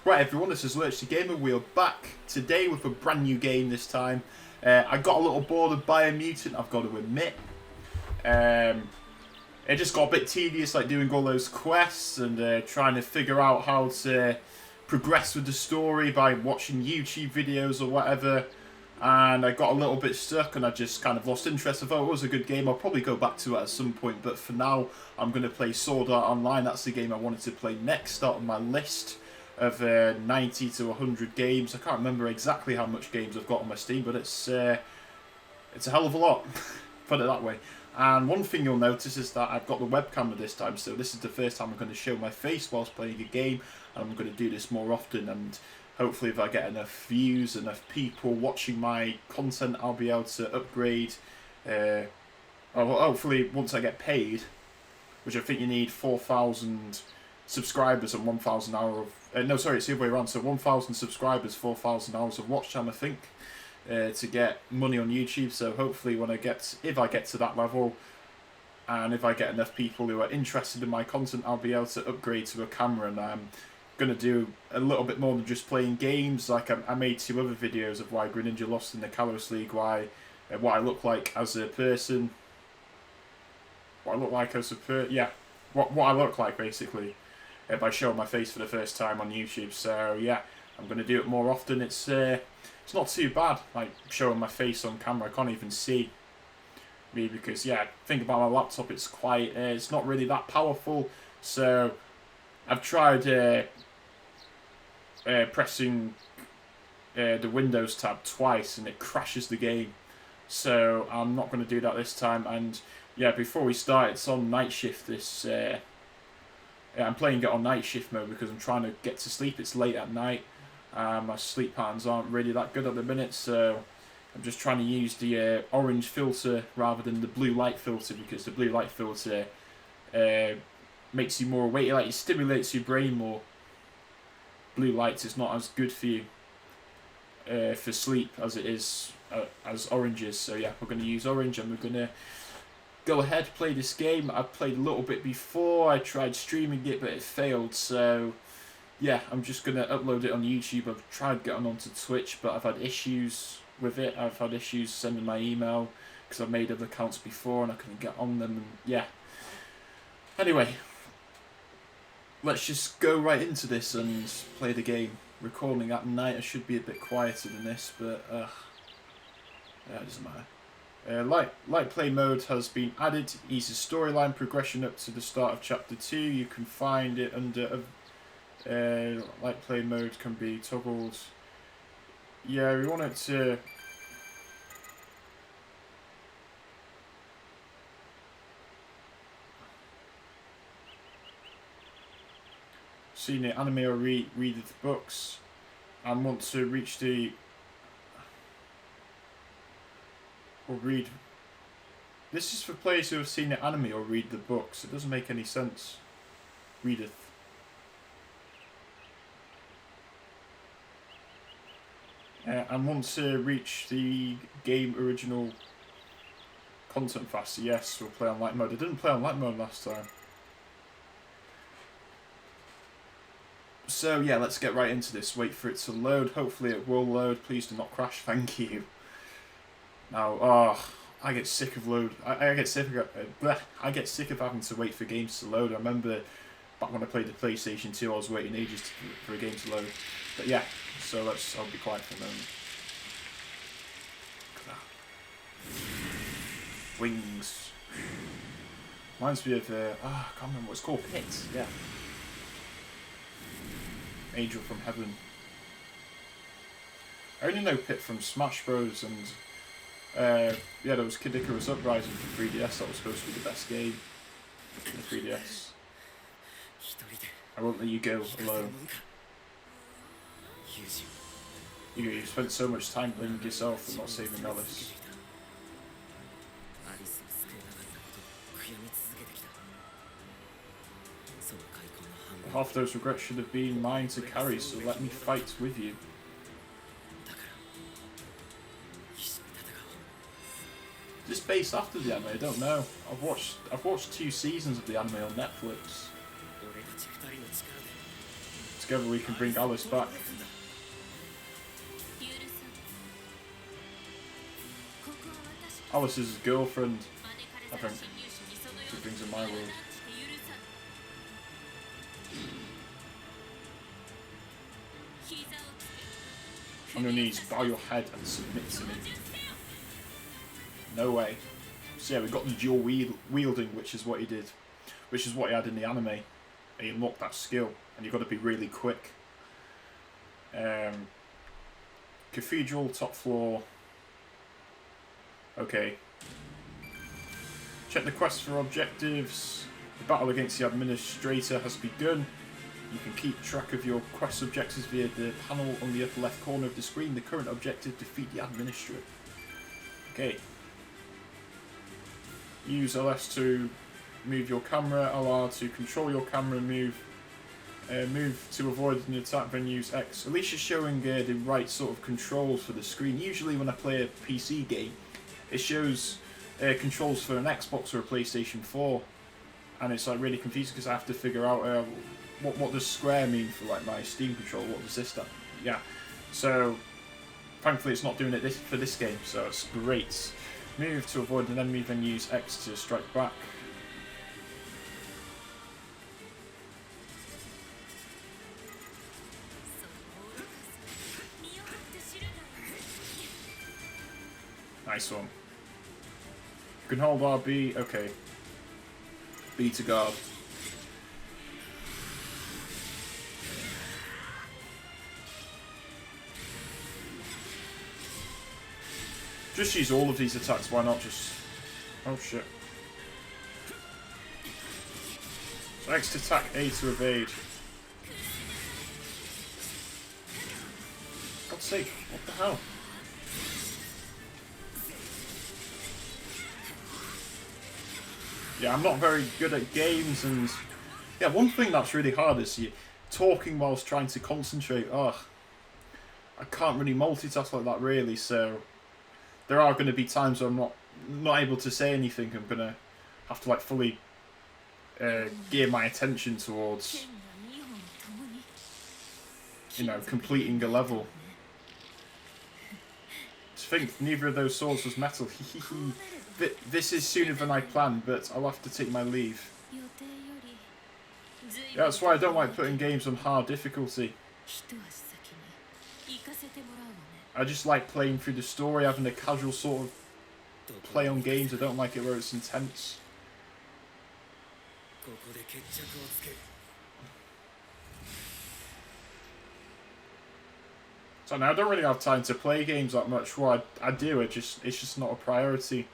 Right everyone, this is Lurch the Gamer. We are back today with a brand new game this time. I got a little bored of Biomutant, I've got to admit. It just got a bit tedious, like doing all those quests and trying to figure out how to progress with the story by watching YouTube videos or whatever. And I got a little bit stuck and I just kind of lost interest. I thought it was a good game. I'll probably go back to it at some point, but for now I'm going to play Sword Art Online. That's the game I wanted to play next, start on my list of 90 to 100 games. I can't remember exactly how much games I've got on my Steam, but it's a hell of a lot, put it that way. And one thing you'll notice is that I've got the webcam this time, so this is the first time I'm going to show my face whilst playing a game, and I'm going to do this more often, and hopefully if I get enough views, enough people watching my content, I'll be able to upgrade, hopefully once I get paid, which I think you need 4,000 subscribers and 1,000 hours of... no, sorry, it's the other way around. So 1,000 subscribers, 4,000 hours of watch time, I think, to get money on YouTube. So hopefully when if I get to that level, and if I get enough people who are interested in my content, I'll be able to upgrade to a camera. And I'm going to do a little bit more than just playing games. Like I made 2 other videos of why Greninja lost in the Kalos League, what I look like as a person. What I look like as a what I look like, basically. By showing my face for the first time on YouTube. So yeah, I'm going to do it more often. It's not too bad, like showing my face on camera. I can't even see me because, yeah, think about my laptop, it's quite it's not really that powerful. So I've tried pressing the Windows tab twice and it crashes the game. So I'm not going to do that this time. And yeah, before we start, it's on night shift this I'm playing it on night shift mode because I'm trying to get to sleep. It's late at night. My sleep patterns aren't really that good at the minute, so I'm just trying to use the orange filter rather than the blue light filter, because the blue light filter makes you more awake. Like, it stimulates your brain more. Blue light is not as good for you for sleep as it is as orange is. So yeah, we're going to use orange and we're going to go ahead, play this game. I've played a little bit before. I tried streaming it, but it failed. So yeah, I'm just going to upload it on YouTube. I've tried getting onto Twitch, but I've had issues with it. I've had issues sending my email because I've made other accounts before and I couldn't get on them. And yeah. Anyway, let's just go right into this and play the game. Recording at night, I should be a bit quieter than this, but yeah, it doesn't matter. Light play mode has been added. Eases storyline progression up to the start of chapter 2. You can find it under light play mode can be toggled. Yeah, we want it to... Seen the anime or read the books and want to reach the... or read... This is for players who have seen the anime or read the books. It doesn't make any sense. Readeth. And want to reach the game original content faster. Yes, we'll play on light mode. I didn't play on light mode last time. So yeah, let's get right into this. Wait for it to load. Hopefully it will load. Please do not crash. Thank you. Now, I get sick of I get sick of having to wait for games to load. I remember back when I played the PlayStation 2, I was waiting ages for a game to load. But yeah, so I'll be quiet for a moment. Wings. Reminds me of I can't remember what it's called. Pit. Yeah. Angel from Heaven. I only know Pit from Smash Bros. And yeah, there was Kid Icarus Uprising for 3DS. That was supposed to be the best game for the 3DS. I won't let you go alone. You spent so much time blaming yourself and not saving Alice. Half those regrets should have been mine to carry, so let me fight with you. Is this based after the anime? I don't know. I've watched 2 seasons of the anime on Netflix. together we can bring Alice back. Alice is his girlfriend, I think. She brings in my world. On your knees, bow your head and submit to me. No way. So yeah, we got the dual wielding, which is what he did. Which is what he had in the anime. He unlocked that skill, and you've got to be really quick. Cathedral, top floor. Okay. Check the quest for objectives. The battle against the administrator has begun. You can keep track of your quest objectives via the panel on the upper left corner of the screen. The current objective: defeat the administrator. Okay. Use LS to move your camera, LR to control your camera and move. Move to avoid an attack, then use X. At least you're showing the right sort of controls for the screen. Usually when I play a PC game, it shows controls for an Xbox or a PlayStation 4. And it's like really confusing because I have to figure out what does square mean for like my Steam controller, what does this stand? Yeah. So thankfully it's not doing it for this game, so it's great. Move to avoid an enemy, then use X to strike back. Nice one. You can hold RB, okay. B to guard. Just use all of these attacks, why not just... Oh shit. So X to attack, A to evade. God's sake, what the hell? Yeah, I'm not very good at games, and... Yeah, one thing that's really hard is you talking whilst trying to concentrate. Ugh. I can't really multitask like that, really, so... There are going to be times where I'm not able to say anything. I'm going to have to like fully gear my attention towards, you know, completing a level. To think neither of those swords was metal. This is sooner than I planned, but I'll have to take my leave. Yeah, that's why I don't like putting games on hard difficulty. I just like playing through the story, having a casual sort of play on games. I don't like it where it's intense. So now I don't really have time to play games that much. Well, I do. It's just not a priority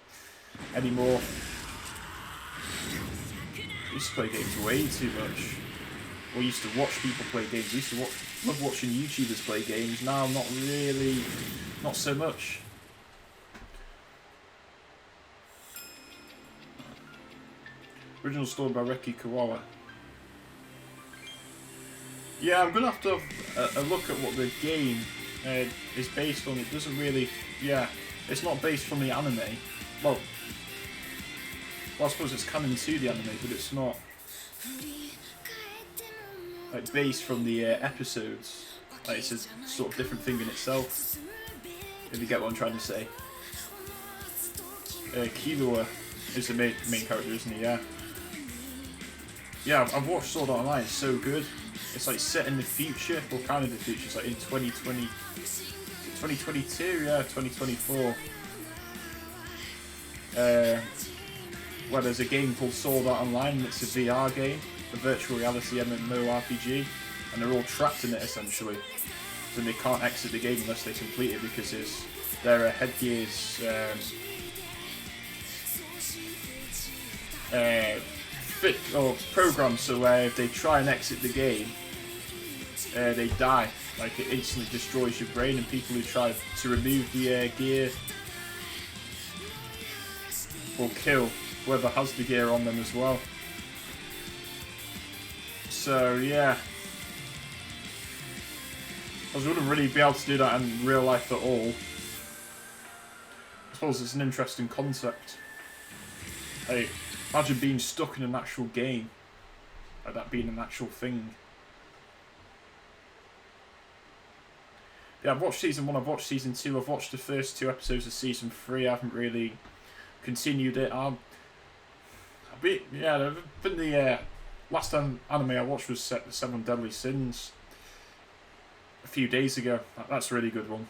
anymore. I used to play games way too much. Or used to watch people play games. I used to love watching YouTubers play games. Now not really, not so much. Original story by Reki Kawawa. Yeah, I'm gonna have to have a look at what the game is based on. It doesn't really, yeah, it's not based from the anime. Well, I suppose it's canon to the anime, but it's not like based from the episodes. Like it's a sort of different thing in itself. If you get what I'm trying to say. Killua is the main character, isn't he? Yeah. Yeah, I've watched Sword Art Online. It's so good. It's like set in the future, or kind of the future. It's like in 2020, 2022, yeah, 2024. Where there's a game called Sword Art Online, and it's a VR game, a virtual reality MMORPG, and they're all trapped in it essentially. So they can't exit the game unless they complete it because their headgear's fit or programmed so where if they try and exit the game, they die. Like it instantly destroys your brain, and people who try to remove the gear will kill whoever has the gear on them as well. So yeah, I wouldn't really be able to do that in real life at all. I suppose it's an interesting concept. Hey, imagine being stuck in an actual game, like that being an actual thing. Yeah, I've watched season 1, I've watched season 2, I've watched the first 2 episodes of season 3. I haven't really continued it. I've been the last anime I watched was Seven Deadly Sins a few days ago. That's a really good one.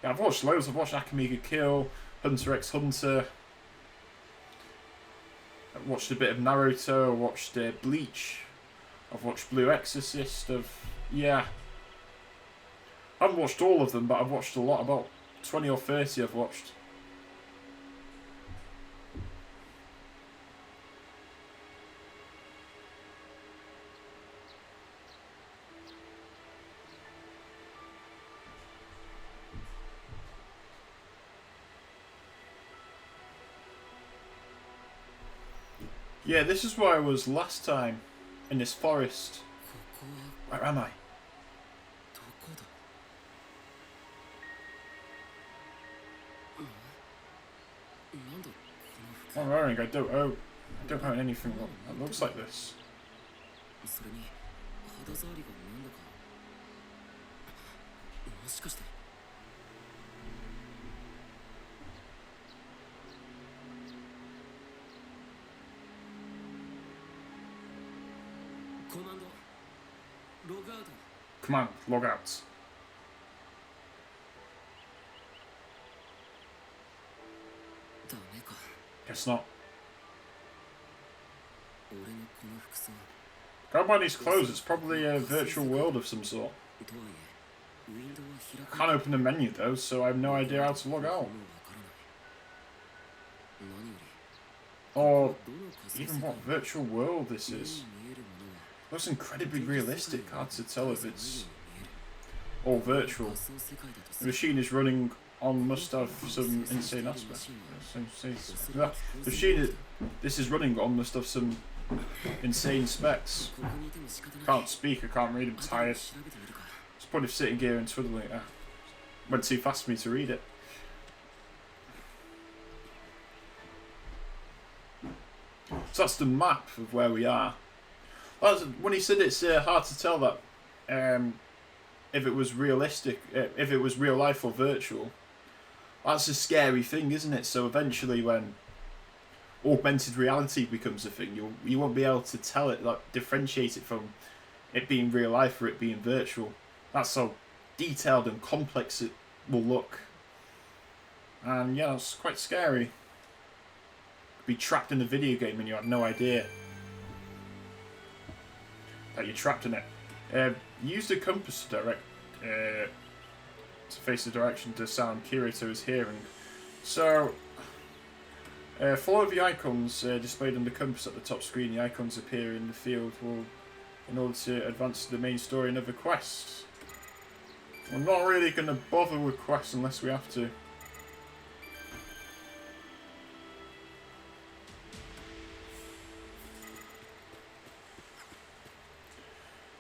Yeah, I've watched loads. I've watched Akame ga Kill, Hunter x Hunter. I've watched a bit of Naruto. I've watched Bleach. I've watched Blue Exorcist. I haven't watched all of them, but I've watched a lot. About 20 or 30 I've watched. Yeah, this is where I was last time, in this forest. Where am I? I'm wearing. I don't own anything that looks like this. Command, log out. Guess not. Go by these clothes, it's probably a virtual world of some sort. I can't open the menu though, so I have no idea how to log out. Or even what virtual world this is. It looks incredibly realistic, hard to tell if it's all virtual. The machine is running on must have some insane aspect. The machine this is running on must have some insane specs. Can't speak, I can't read, I'm tired. What's the point of sitting here and twiddling it? Went too fast for me to read it. So that's the map of where we are. When he said it's hard to tell that if it was realistic, if it was real life or virtual, that's a scary thing, isn't it? So eventually when augmented reality becomes a thing, you won't be able to tell it, like differentiate it from it being real life or it being virtual. That's how detailed and complex it will look. And yeah, it's quite scary. Be trapped in a video game and you have no idea that you're trapped in it. Use the compass to direct to face the direction the sound Kirito is hearing. So follow the icons displayed on the compass at the top screen. The icons appear in the field in order to advance the main story and other quests. We're not really going to bother with quests unless we have to.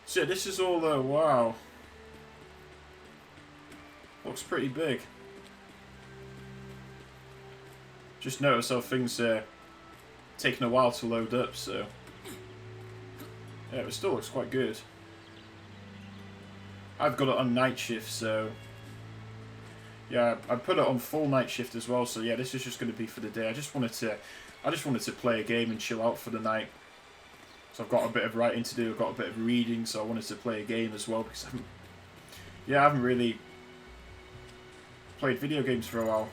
So yeah, this is all wow. Looks pretty big. Just notice how things taking a while to load up, so yeah, it still looks quite good. I've got it on night shift, so yeah, I put it on full night shift as well. So yeah, this is just going to be for the day. I just wanted to play a game and chill out for the night. So I've got a bit of writing to do, I've got a bit of reading, so I wanted to play a game as well because I haven't really played video games for a while.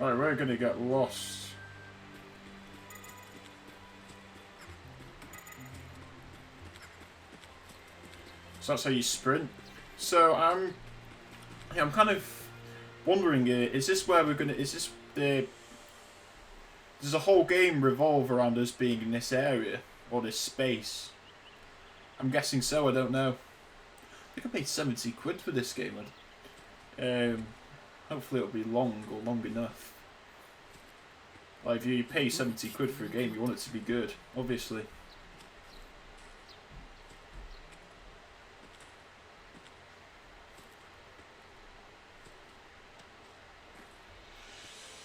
Alright, we're gonna get lost. So that's how you sprint. So I'm kind of wondering, is this where we're gonna? Is this the? Does the whole game revolve around us being in this area or this space? I'm guessing so. I don't know. I think I paid 70 quid for this game. Hopefully it'll be long or long enough. Like if you pay 70 quid for a game, you want it to be good, obviously.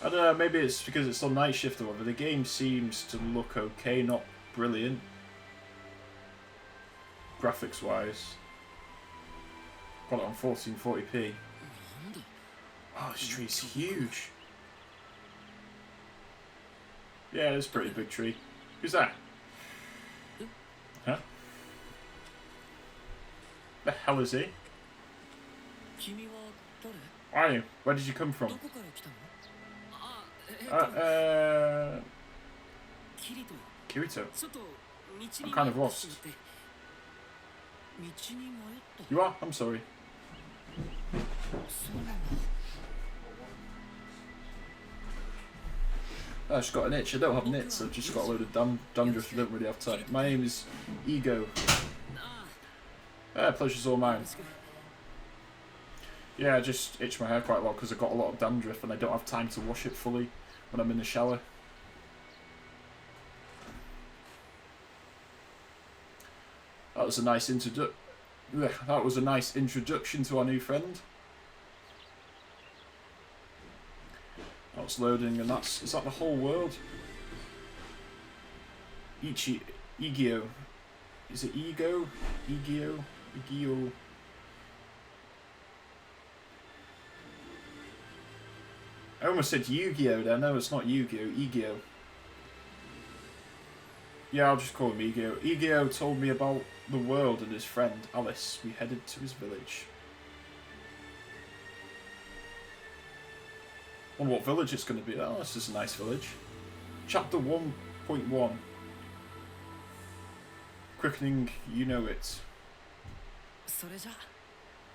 I don't know, maybe it's because it's on night shift or whatever. The game seems to look okay, not brilliant. Graphics wise. Got it on 1440p. Oh, this tree's huge. Yeah, it's a pretty big tree. Who's that? Huh? The hell is he? Where are you? Where did you come from? Kirito. I'm kind of lost. You are? I'm sorry. I've just got an itch. I don't have nits. I've just got a load of dandruff. I don't really have time. My name is Ego. Pleasure's all mine. Yeah, I just itch my hair quite a lot because I've got a lot of dandruff and I don't have time to wash it fully when I'm in the shower. That was a nice introduction to our new friend. That's loading, and is that the whole world? Igio. Is it Ego? Igio? Igio. I almost said Yu-Gi-Oh! There. No, it's not Yu-Gi-Oh! Igio. Yeah, I'll just call him Igio. Igio told me about the world and his friend, Alice. We headed to his village. Wonder what village it's going to be. Oh, this is a nice village. Chapter 1.1. Quickening, you know it.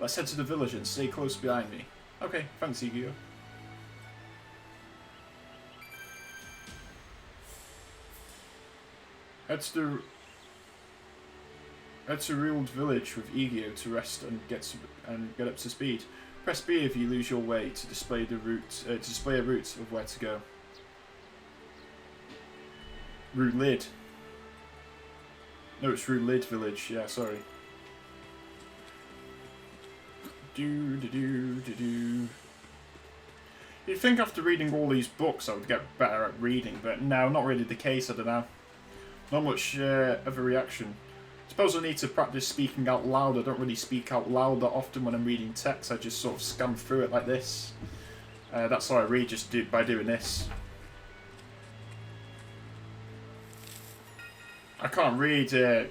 Let's head to the village and stay close behind me. Okay, thanks, Igio. Head to Rield village with Igio to rest and get up to speed. Press B if you lose your way to display the route. To display a route of where to go. Rulid. No, it's Rulid village. Yeah, sorry. You'd think after reading all these books I would get better at reading, but no, not really the case. I don't know. Not much of a reaction. Suppose I need to practice speaking out loud. I don't really speak out loud that often when I'm reading text. I just sort of scan through it like this. That's how I read, by doing this. I can't read a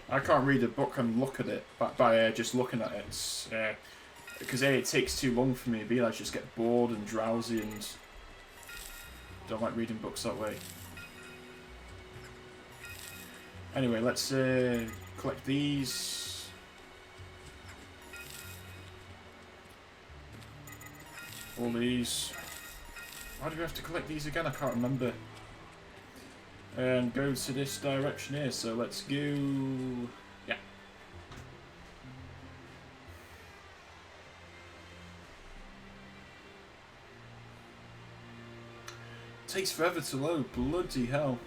book and look at it by just looking at it. Because it takes too long for me. B, I just get bored and drowsy and don't like reading books that way. Anyway, let's collect these. All these. Why do we have to collect these again? I can't remember. And go to this direction here, so let's go. Yeah. Takes forever to load, bloody hell.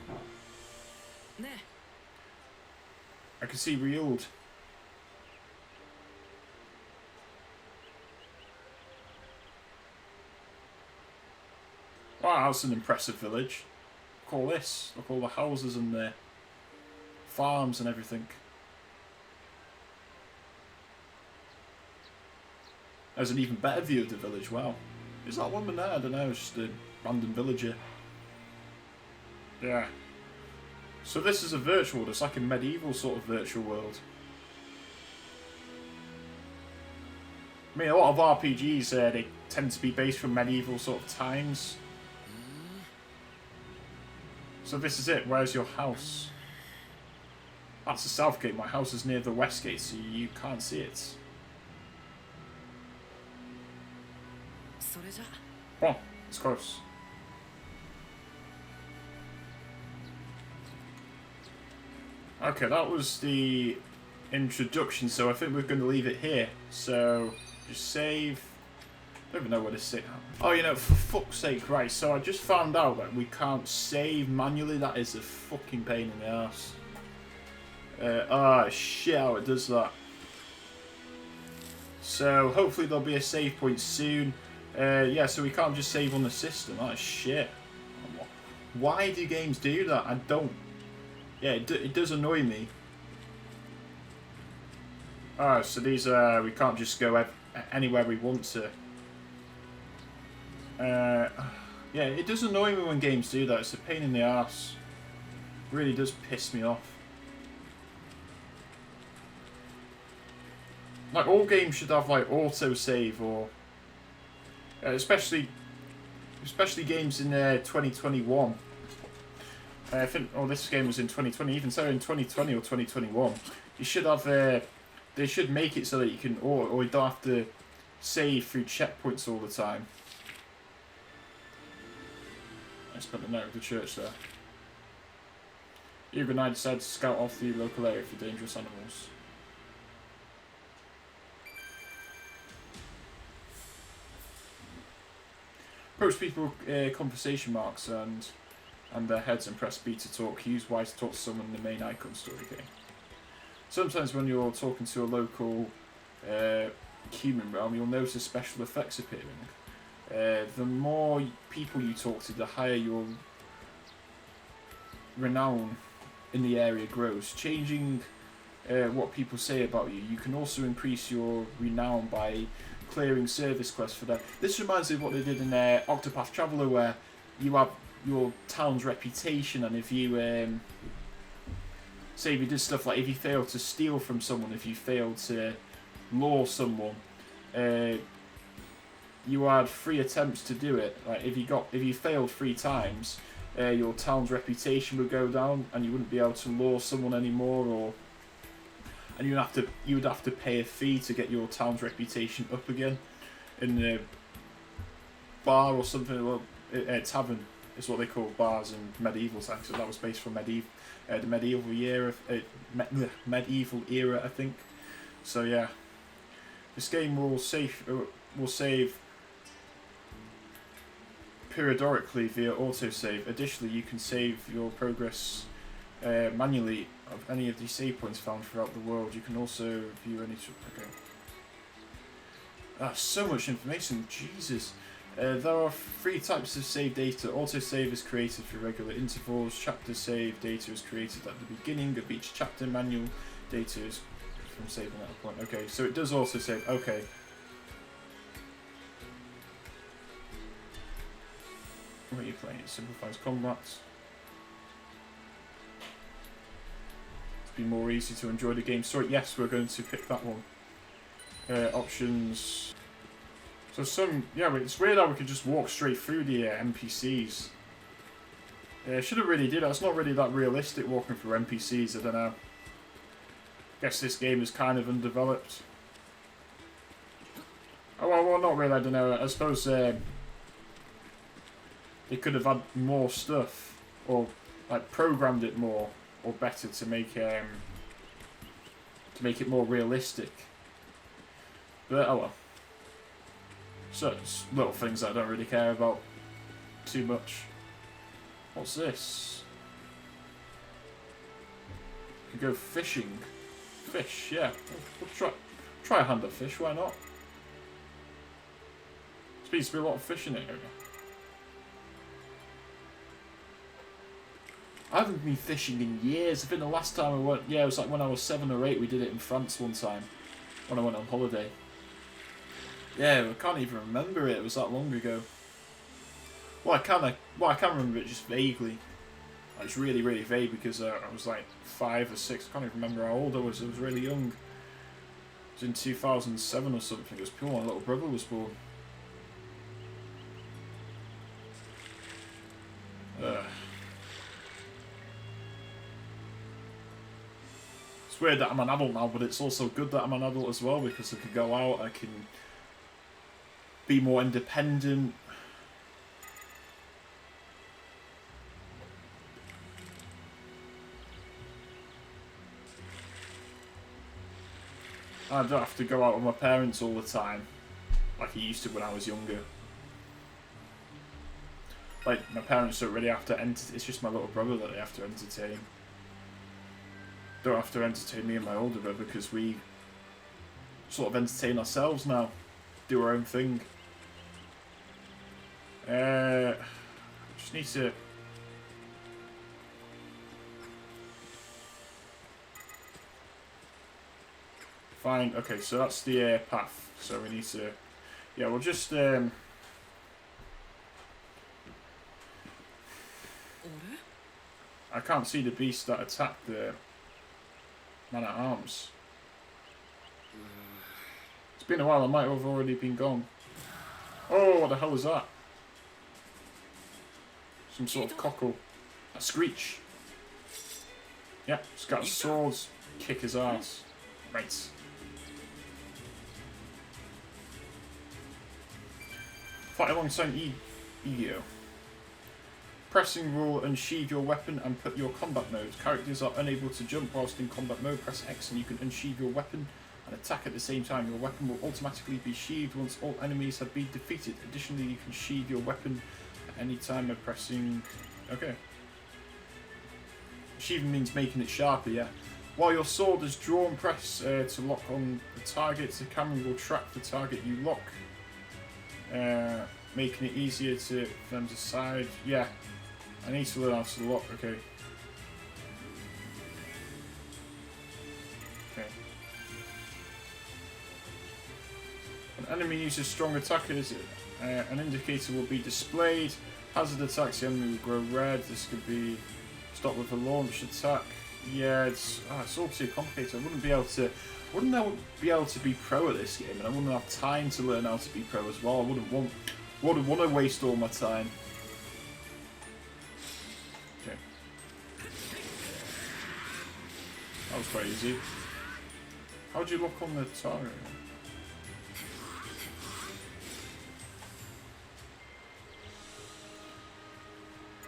I can see Rield. Wow, that's an impressive village. Look at all this. Look at all the houses and the farms and everything. There's an even better view of the village. Wow. Is that woman there? I don't know. It's just a random villager. Yeah. So this is a virtual world. It's like a medieval sort of virtual world. I mean, a lot of RPGs, they tend to be based from medieval sort of times. So this is it. Where's your house? That's the south gate. My house is near the west gate, so you can't see it. Come on, it's close. Okay, that was the introduction, so I think we're going to leave it here. So, just save. I don't even know where to save. Oh, you know, for fuck's sake, right, so I just found out that we can't save manually. That is a fucking pain in the ass. Shit, how it does that. So, hopefully there'll be a save point soon. Yeah, so we can't just save on the system. Oh shit. Why do games do that? I don't. Yeah, it does annoy me. Oh, so these we can't just go anywhere we want to. Yeah, it does annoy me when games do that. It's a pain in the ass. It really does piss me off. Like, all games should have like autosave, or especially games in 2021. I think, oh, this game was in 2020. Even so, in 2020 or 2021, you should have. They should make it so that you can, or you don't have to save through checkpoints all the time. I spent the night with the church there. Hugo and I decided to scout off the local area for dangerous animals. Approach people conversation marks and their heads and press B to talk. Use Y to talk to someone in the main icon story game. Sometimes when you're talking to a local human realm, you'll notice special effects appearing. The more people you talk to, the higher your renown in the area grows. Changing what people say about you. You can also increase your renown by clearing service quests for them. This reminds me of what they did in Octopath Traveler, where you have your town's reputation, and if you say if you did stuff like if you failed to steal from someone, if you failed to lure someone, you had 3 attempts to do it. Like if you failed 3 times, your town's reputation would go down, and you wouldn't be able to lure someone anymore, and you would have to pay a fee to get your town's reputation up again in the bar or something. Well, tavern is what they call bars in medieval times. So that was based from the medieval era, medieval era, I think. So yeah, this game will save periodically via autosave. Additionally, you can save your progress manually of any of these save points found throughout the world. You can also view any. Okay. So much information. Jesus. There are 3 types of save data. Autosave is created for regular intervals. Chapter save data is created at the beginning of each chapter. Manual data is from saving at a point. Okay, so it does autosave. Okay. What are you playing? It simplifies combat. Be more easy to enjoy the game. So yes, we're going to pick that one. Options. So it's weird how we could just walk straight through the NPCs. Should have really did that. It's not really that realistic walking through NPCs. I don't know. Guess this game is kind of undeveloped. Oh well, not really. I don't know. I suppose they could have had more stuff, or like programmed it more or better to make it more realistic. But oh well. So it's little things that I don't really care about too much. What's this? You can go fishing. Fish, yeah. We'll try a hand of fish, why not? There seems to be a lot of fish in the area. I haven't been fishing in years. I think the last time I went, it was like when I was 7 or 8, we did it in France one time. When I went on holiday. Yeah, I can't even remember it. It was that long ago. Well, I can remember it just vaguely. It's really, really vague because I was like 5 or 6. I can't even remember how old I was. I was really young. It was in 2007 or something. It was before my little brother was born. It's weird that I'm an adult now, but it's also good that I'm an adult as well because I can go out, I can be more independent. I don't have to go out with my parents all the time, like I used to when I was younger. Like, my parents don't really have to it's just my little brother that they have to entertain. Don't have to entertain me and my older brother because we sort of entertain ourselves now. Do our own thing. Just need to... Fine, okay, so that's the path. So we need to... Yeah, we'll just... I can't see the beast that attacked the man-at-arms. It's been a while, I might have already been gone. Oh, what the hell is that? Some sort of cockle. A screech. Yeah, it's got swords. Kick his ass. Right. Fight alongside Egio. Pressing rule, unsheathe your weapon and put your combat mode. Characters are unable to jump whilst in combat mode. Press X and you can unsheathe your weapon and attack at the same time. Your weapon will automatically be sheathed once all enemies have been defeated. Additionally, you can sheathe your weapon at any time by pressing... Okay. Sheathing means making it sharper, yeah. While your sword is drawn, press to lock on the target. The camera will track the target you lock. Making it easier for them to decide. Yeah. I need to learn how to lock, okay. Okay. An enemy uses strong attackers, an indicator will be displayed. Hazard attacks, the enemy will grow red. This could be stopped with a launch attack. Yeah, it's all too complicated. I wouldn't be able to be pro at this game, and I wouldn't have time to learn how to be pro as well. I wouldn't want to waste all my time. Okay. That was quite easy. How would you look on the target?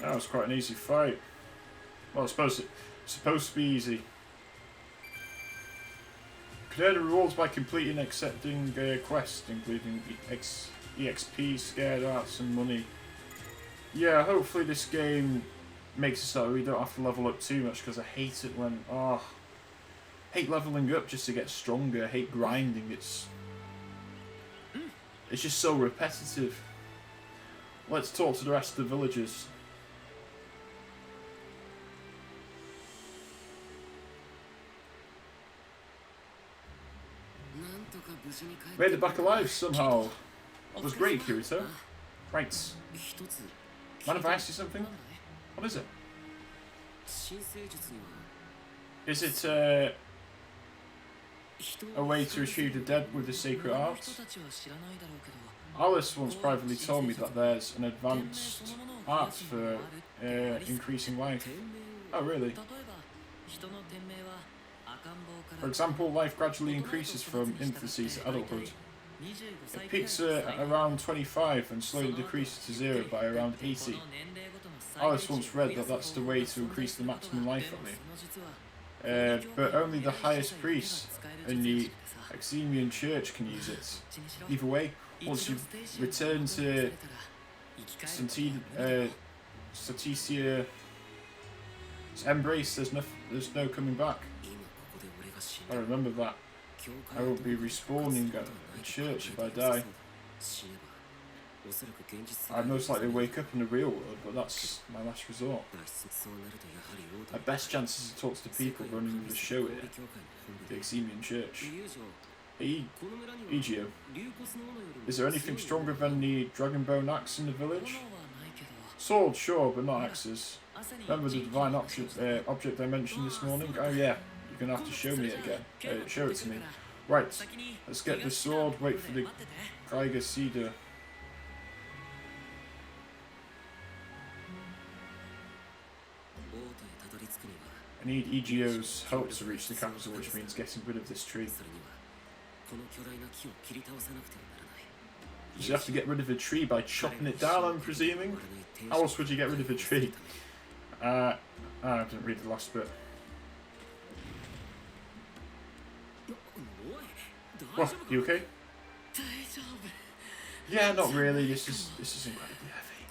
That was quite an easy fight. Well, it's supposed to be easy. Clear the rewards by completing accepting quests, including EXP, scared arts, and money. Yeah, hopefully this game makes it so we don't have to level up too much, because I hate it when... hate leveling up just to get stronger, I hate grinding, it's just so repetitive. Let's talk to the rest of the villagers. Made it back alive somehow. That was great, Kirito. Right. Mind if I ask you something? What is it? Is it a way to retrieve the dead with the sacred art? Alice once privately told me that there's an advanced art for increasing life. Oh, really? For example, life gradually increases from infancy to adulthood. It peaks at around 25 and slowly decreases to 0 by around 80. Alice once read that that's the way to increase the maximum life value. But only the highest priests in the Exemian Church can use it. Either way, once you return to Satisia Embrace, there's no coming back. I remember that. I will be respawning at the church if I die. I'd most likely wake up in the real world, but that's my last resort. My best chance is to talk to the people running the show here, the Exemian Church. Hey, Egio, is there anything stronger than the Dragonbone axe in the village? Swords, sure, but not axes. Remember the divine object I mentioned this morning? Oh yeah, you're going to have to show me it again. Show it to me. Right, let's get the sword, wait for the Geiger Cedar. I need Egio's help to reach the capital, which means getting rid of this tree. You have to get rid of a tree by chopping it down, I'm presuming? How else would you get rid of a tree? I didn't read the last bit. What, you okay? Yeah, not really. This is incredibly heavy.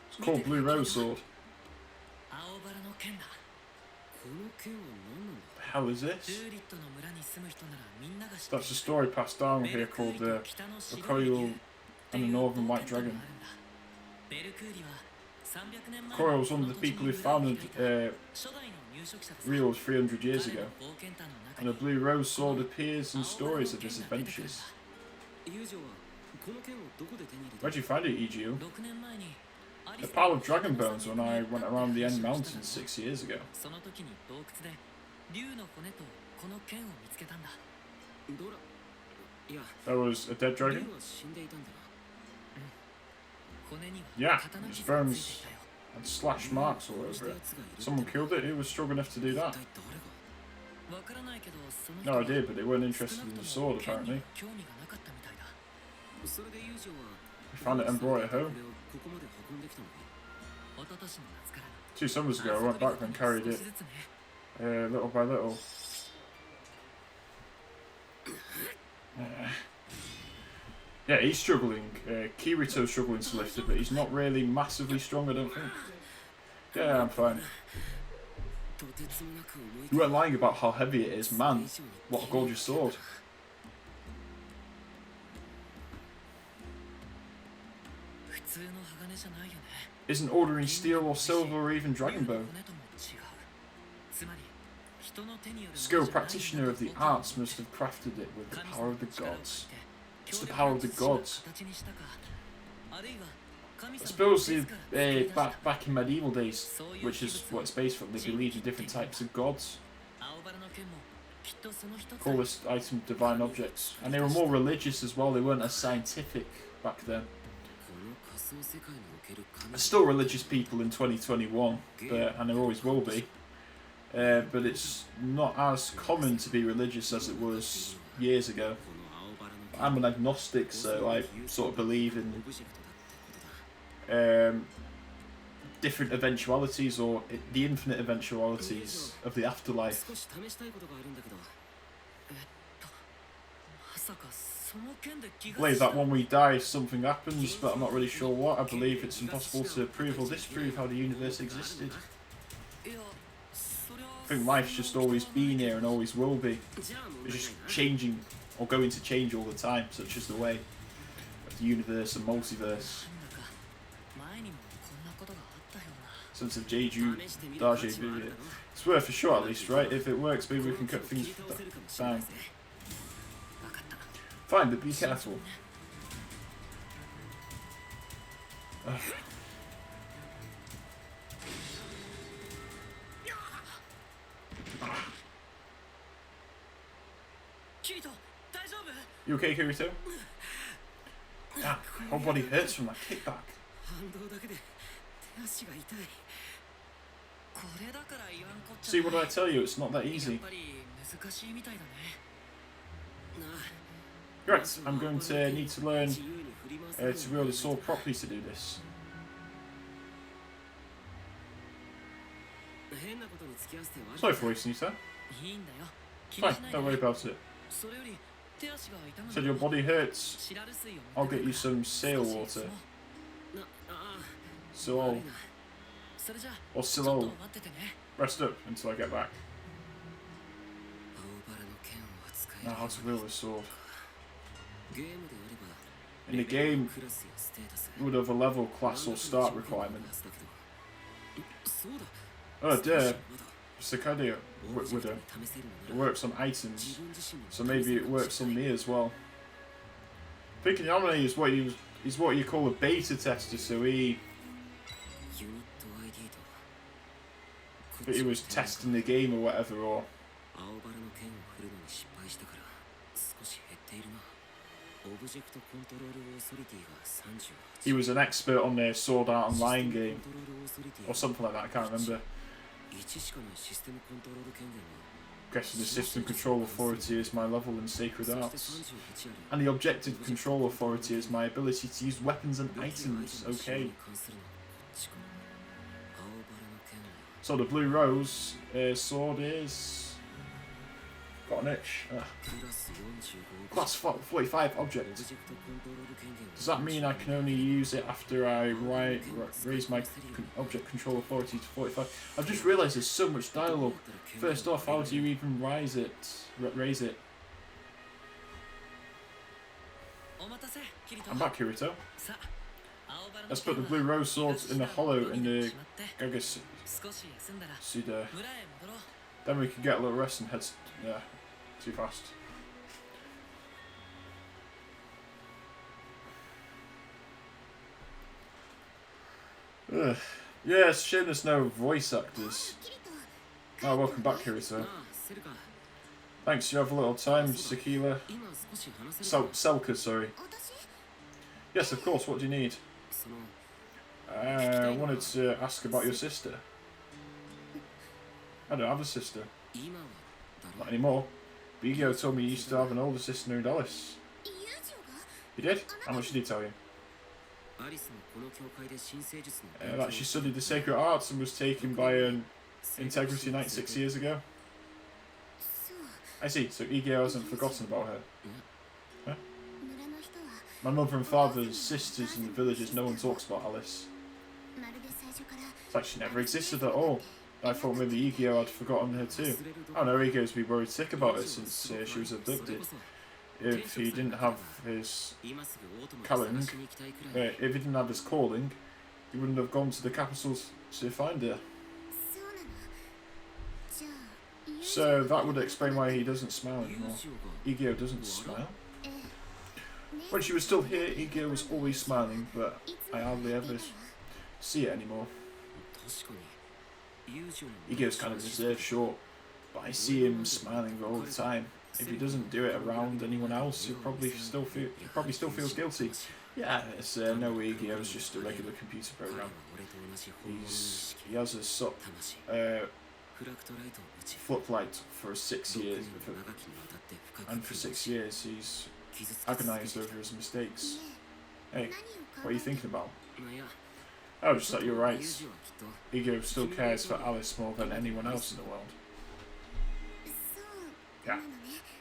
It's called Blue Rose Sword. The hell is this? That's a story passed down here called the Koyo and the Northern White Dragon. Koyo was one of the people who founded Rio 300 years ago, and a blue rose sword appears in stories of his adventures. Where'd you find it, Ijiu? A pile of dragon bones when I went around the End Mountains 6 years ago. That was a dead dragon? Yeah, his bones had slash marks all over it. Someone killed it. Who was strong enough to do that? No idea, but they weren't interested in the sword apparently. We found it and brought it home. 2 summers ago I went back and carried it little by little. Yeah, he's struggling. Kirito's struggling to lift it, but he's not really massively strong, I don't think. Yeah, I'm fine. You weren't lying about how heavy it is. Man, what a gorgeous sword. Isn't ordering steel or silver or even dragon bone. Skilled practitioner of the arts must have crafted it with the power of the gods. It's the power of the gods. I suppose back in medieval days, which is what it's based on, they believed in different types of gods. Call this item divine objects. And they were more religious as well, they weren't as scientific back then. There's still religious people in 2021, and there always will be. But it's not as common to be religious as it was years ago. I'm an agnostic, so I sort of believe in different eventualities, or the infinite eventualities of the afterlife. I believe that when we die something happens, but I'm not really sure what. I believe it's impossible to prove or disprove how the universe existed. I think life's just always been here and always will be. It's just changing or going to change all the time, such as the way of the universe and multiverse. Sense of Jeju, Daje video. It's worth a shot at least, right? If it works, maybe we can cut things down. Fine, but be careful. You okay, Kirito? Ah, whole body hurts from that kickback. See, what did I tell you? It's not that easy. Right, I'm going to need to learn to wield the sword properly to do this. Sorry for wasting you, sir. Fine, don't worry about it. Said your body hurts. I'll get you some sail water. Silol. Or Silol. Rest up until I get back. Now how to wield a sword. In the game, you would have a level, class or start requirement. Oh dear, Sakuya Widow. It works on items, so maybe it works on me as well. Thinking Yamane is what you call a beta tester, so he was testing the game or whatever, or he was an expert on their Sword Art Online game, or something like that, I can't remember. Guessing the System Control Authority is my level in Sacred Arts. And the Objective Control Authority is my ability to use weapons and items, okay. So the Blue Rose sword is Got an itch. Class 45 object. Does that mean I can only use it after I raise my object control authority to 45? I've just realised there's so much dialogue. First off, how do you even raise it? I'm back, Kirito. Let's put the blue rose swords in the hollow in the Gagasuda. Then we can get a little rest and head. Yeah, too fast. Ugh. Yeah, it's a shame there's no voice actors. Oh, welcome back, Kirito. Thanks, you have a little time, Sakila. Selka, sorry. Yes, of course, what do you need? I wanted to ask about your sister. I don't have a sister. Not anymore. Bigio told me you used to have an older sister named Alice. He did? How much did he tell you? That she studied the sacred arts and was taken by an Integrity Knight 6 years ago. I see, so Igeo hasn't forgotten about her. Huh? My mother and father's sisters in the villages, no one talks about Alice. It's like she never existed at all. I thought maybe Igeo had forgotten her too. Oh no, Igeo's been worried sick about her since she was abducted. If he didn't have his calling, he wouldn't have gone to the capitals to find her. So that would explain why he doesn't smile anymore. Igeo doesn't smile? When she was still here, Igeo was always smiling, but I hardly ever see it anymore. Igeo's kind of reserved, sure, but I see him smiling all the time. If he doesn't do it around anyone else, he probably still feels guilty. Yeah, it's no Igeo's just a regular computer program. He has a footlight for 6 years, and for 6 years he's agonised over his mistakes. Hey, what are you thinking about? Oh, just that you're right. Igeo still cares for Alice more than anyone else in the world. Yeah,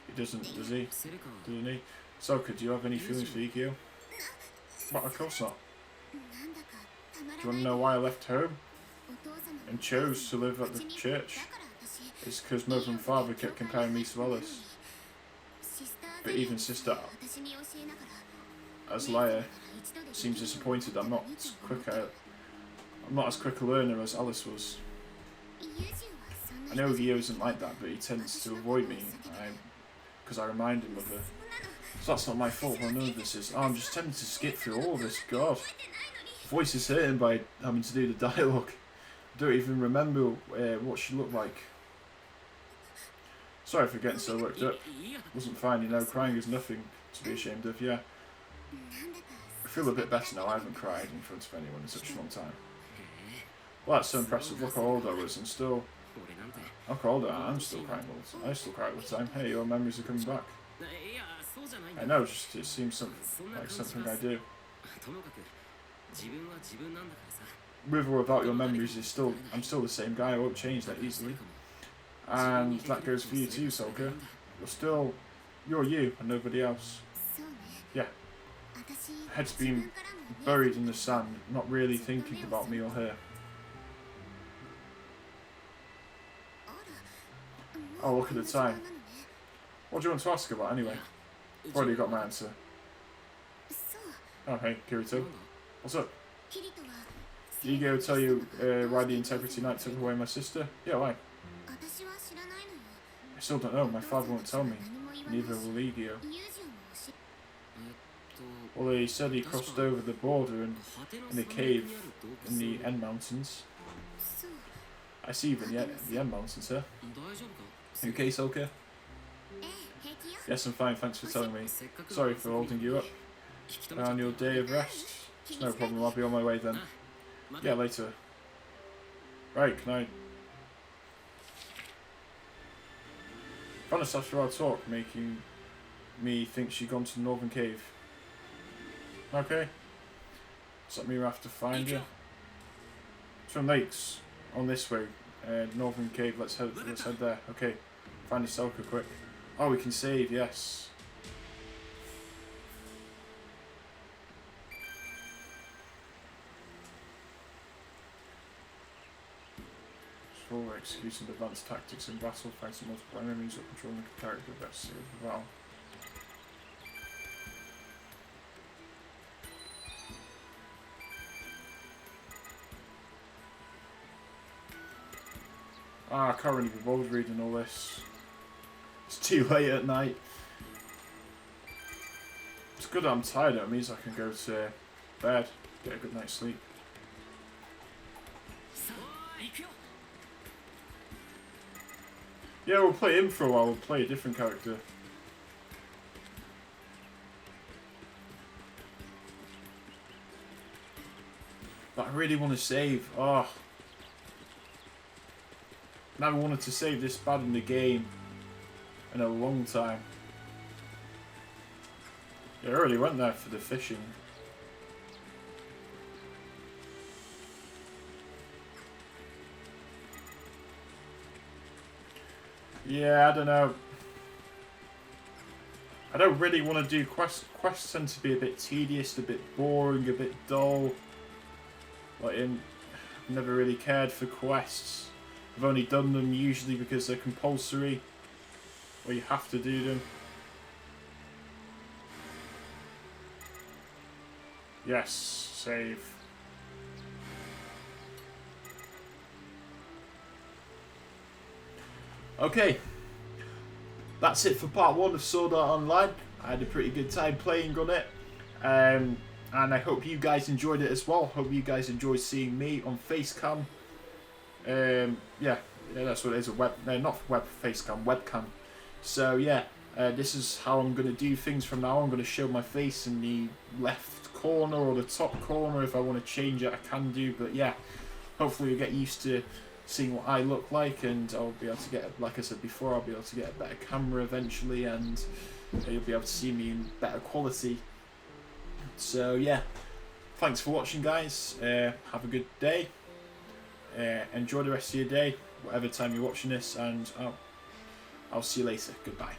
he doesn't, does he? Doesn't he? Soka, do you have any feelings for Igeo? Well, of course not. Do you want to know why I left home and chose to live at the church? It's because mother and father kept comparing me to Alice. But even sister Azalea seems disappointed I'm not as quick a learner as Alice was. I know Igeo isn't like that, but he tends to avoid me because I remind him of her. So that's not my fault. Well, none of this is. Oh, I'm just tempted to skip through all of this. God, voice is hurting by having to do the dialogue. I don't even remember what she looked like. Sorry for getting so worked up. Wasn't fine, you know. Crying is nothing to be ashamed of. Yeah. I feel a bit better now. I haven't cried in front of anyone in such a long time. Well, that's so impressive. Look how old I was and still... Look how old I am. I'm still crying all the time. I still cry all the time. Hey, your memories are coming back. I know, it seems like something I do. With or without your memories, I'm still the same guy. I won't change that easily. And that goes for you too, Soka. You're you and nobody else. Yeah. Head's been buried in the sand, not really thinking about me or her. Oh, look at the time. What do you want to ask about anyway? I've already got my answer. Oh, hey, Kirito. What's up? Did Igeo tell you why the Integrity Knight took away my sister? Yeah, why? I still don't know. My father won't tell me. Neither will Igeo. Well, he said he crossed over the border in a cave in the End Mountains. I see you in the End Mountains, sir. You okay, Soka? Yes, I'm fine. Thanks for telling me. Sorry for holding you up. On your day of rest? It's no problem. I'll be on my way then. Yeah, later. Right, can I... Vanished after our talk, making me think she'd gone to the Northern Cave. Okay. Does that mean we have to find her? Twin Lakes. On this way. Northern Cave, let's head there. Okay. Find a Selka quick. Oh, we can save, yes. For executing advanced tactics in battle, fighting multiple enemies, or controlling the character best save as well. I can't really be bothered reading all this. It's too late at night. It's good that I'm tired, it means I can go to bed, get a good night's sleep. Yeah, we'll play him for a while, we'll play a different character. But I really want to save. Oh. Never wanted to save this bad in the game in a long time. Yeah, I already went there for the fishing. Yeah, I don't know. I don't really want to do quests. Quests tend to be a bit tedious, a bit boring, a bit dull. Like, I've never really cared for quests. I've only done them usually because they're compulsory, or you have to do them. Yes, save. Okay, that's it for part 1 of Sword Art Online. I had a pretty good time playing on it, and I hope you guys enjoyed it as well. Hope you guys enjoyed seeing me on Facecam. Yeah, that's what it is, not facecam, webcam. So yeah, this is how I'm going to do things from now on. I'm going to show my face in the left corner or the top corner. If I want to change it, I can do, but yeah, hopefully you'll get used to seeing what I look like, and I'll be able to get, like I said before, I'll be able to get a better camera eventually, and you'll be able to see me in better quality. So yeah, thanks for watching, guys. Have a good day. Enjoy the rest of your day, whatever time you're watching this, and I'll see you later. Goodbye.